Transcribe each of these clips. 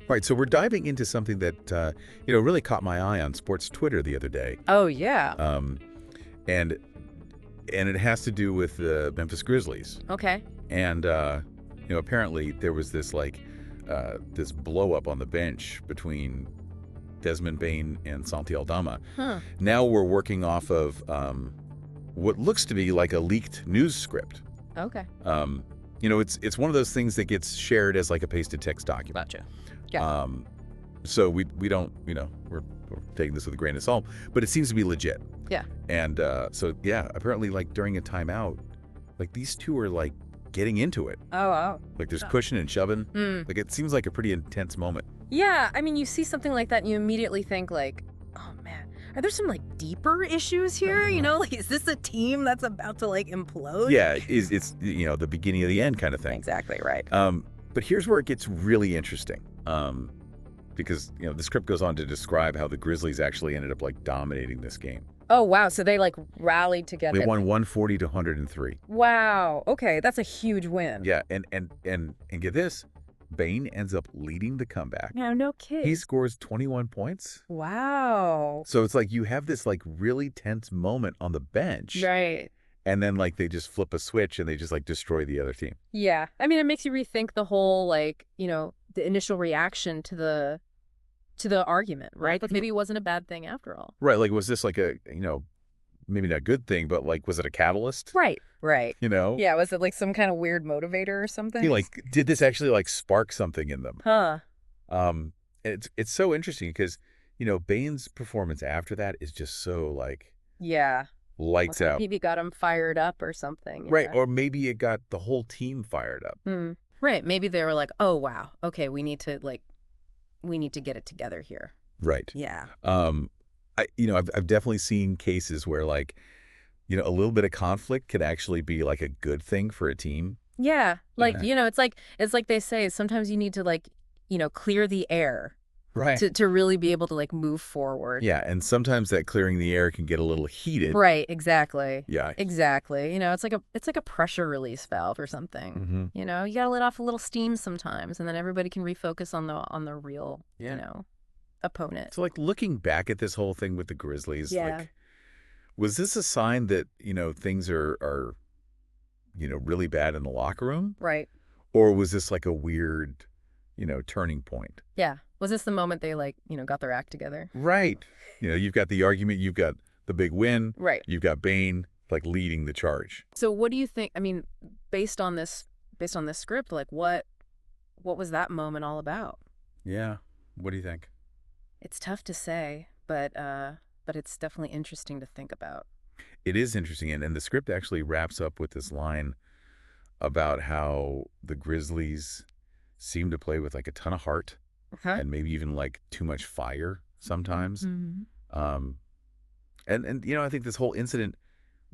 Right, so we're diving into something that really caught my eye on sports Twitter the other day, Oh, yeah. um, and and it has to do with the Memphis Grizzlies. Okay. And apparently there was this this blow up on the bench between Desmond Bane and Santi Aldama. Huh. Now we're working off of what looks to be like a leaked news script. Okay. It's one of those things that gets shared as like a pasted text document. Gotcha. Yeah. So we don't, we're taking this with a grain of salt, but it seems to be legit. Yeah. And so, yeah, apparently like during a timeout, like these two are like getting into it. Oh, wow. Like there's pushing and shoving. Mm. Like it seems like a pretty intense moment. Yeah, I mean, you see something like that and you immediately think like, oh man, are there some like deeper issues here? Like is this a team that's about to like implode? Yeah, it's the beginning of the end kind of thing. Exactly right. But here's where it gets really interesting. Because the script goes on to describe how the Grizzlies actually ended up like dominating this game. Oh, wow. So they like rallied together. They won 140 to 103. Wow. Okay, that's a huge win. Yeah, and get this, Bane ends up leading the comeback. No kidding. He scores 21 points. Wow. So it's like you have this like really tense moment on the bench. Right. And then like they just flip a switch and they just like destroy the other team. Yeah. I mean, it makes you rethink the whole like, the initial reaction to the argument, right? Like maybe it wasn't a bad thing after all. Right. Like was this like a, maybe not a good thing, but like was it a catalyst? Right. Yeah, was it like some kind of weird motivator or something? Like did this actually like spark something in them? Huh. It's so interesting because, Bane's performance after that is just so like Yeah. lights out. Maybe got him fired up or something. Right. Yeah. Or maybe it got the whole team fired up. Right. Maybe they were like, oh, wow. Okay, we need to get it together here. Right. Yeah. I've definitely seen cases where like, a little bit of conflict could actually be like a good thing for a team. Yeah. Like, Yeah. it's like they say, sometimes you need to like, clear the air. Right. To really be able to like move forward. Yeah, and sometimes that clearing the air can get a little heated. Right, exactly. Yeah. Exactly. It's like a pressure release valve or something. Mm-hmm. You got to let off a little steam sometimes and then everybody can refocus on the real, opponent. So like looking back at this whole thing with the Grizzlies, Yeah. like was this a sign that, things are really bad in the locker room? Right. Or was this like a weird, turning point? Yeah. Was this the moment they like, got their act together? Right. You've got the argument, you've got the big win. Right. You've got Bane like leading the charge. So what do you think? I mean, based on this script, like what was that moment all about? Yeah. What do you think? It's tough to say, but it's definitely interesting to think about. It is interesting, and the script actually wraps up with this line about how the Grizzlies seem to play with like a ton of heart. And maybe even like too much fire sometimes. Mm-hmm. And I think this whole incident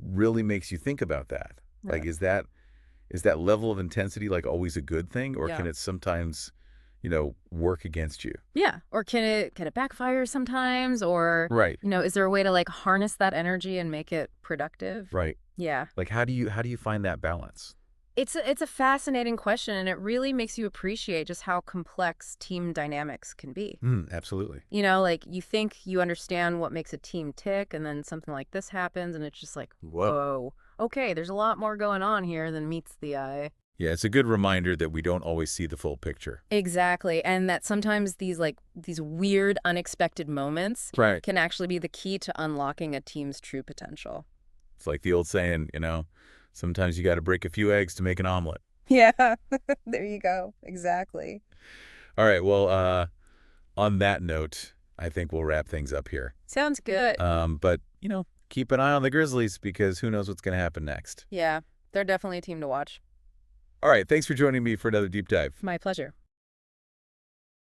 really makes you think about that. Right. Like, is that level of intensity like always a good thing, or can it sometimes, work against you? Yeah. Or can it backfire sometimes? Or Right. Is there a way to like harness that energy and make it productive? Right. Yeah. Like, how do you find that balance? It's a fascinating question, and it really makes you appreciate just how complex team dynamics can be. Absolutely. Like you think you understand what makes a team tick, and then something like this happens, and it's just like, whoa, okay, there's a lot more going on here than meets the eye. Yeah, it's a good reminder that we don't always see the full picture. Exactly, and that sometimes these weird, unexpected moments can actually be the key to unlocking a team's true potential. It's like the old saying, sometimes you got to break a few eggs to make an omelet. Yeah, there you go. Exactly. All right. Well, on that note, I think we'll wrap things up here. Sounds good. But, keep an eye on the Grizzlies because who knows what's going to happen next. Yeah, they're definitely a team to watch. All right. Thanks for joining me for another deep dive. My pleasure.